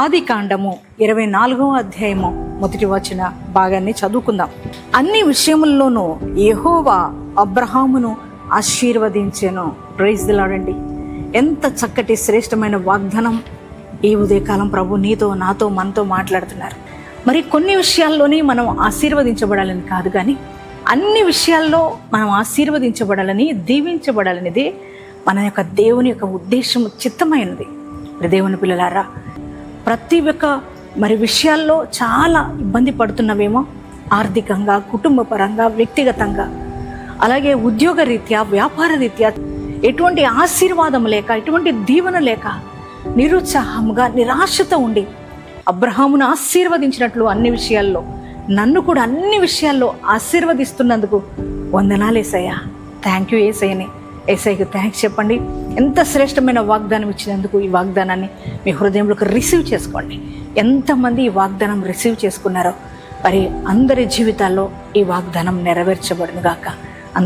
ఆదికాండము 24వ అధ్యాయము మొదటి వచన భాగాన్ని చదువుకుందాం. అన్ని విషయముల్లోనూ యెహోవా అబ్రహామును ఆశీర్వదించెను. ప్రైజ్ ది లార్డ్ అండి. ఎంత చక్కటి శ్రేష్టమైన వాగ్దానం ఈ ఉదయకాలం ప్రభు నీతో నాతో మనతో మాట్లాడుతున్నారు. మరి కొన్ని విషయాల్లోనే మనం ఆశీర్వదించబడాలని కాదు, కానీ అన్ని విషయాల్లో మనం ఆశీర్వదించబడాలని, దీవించబడాలనేది మన యొక్క దేవుని యొక్క ఉద్దేశం, చిత్తమైనది. దేవుని పిల్లలారా, ప్రతి ఒక్క విషయాల్లో చాలా ఇబ్బంది పడుతున్నవేమో, ఆర్థికంగా, కుటుంబ పరంగా, వ్యక్తిగతంగా, అలాగే ఉద్యోగ రీత్యా, వ్యాపార రీత్యా ఎటువంటి ఆశీర్వాదం లేక, ఎటువంటి దీవెన లేక నిరుత్సాహంగా, నిరాశతో ఉండి అబ్రహామును ఆశీర్వదించినట్లు అన్ని విషయాల్లో నన్ను కూడా అన్ని విషయాల్లో ఆశీర్వదిస్తున్నందుకు వందనాలు యేసయ్యా, థ్యాంక్ యూ యేసయ్యని. యేసయ్యకు థ్యాంక్స్ చెప్పండి. ఎంత శ్రేష్టమైన వాగ్దానం ఇచ్చినందుకు ఈ వాగ్దానాన్ని మీ హృదయంలోకి రిసీవ్ చేసుకోండి. ఎంతమంది ఈ వాగ్దానం రిసీవ్ చేసుకున్నారో మరి అందరి జీవితాల్లో ఈ వాగ్దానం నెరవేర్చబడును గాక.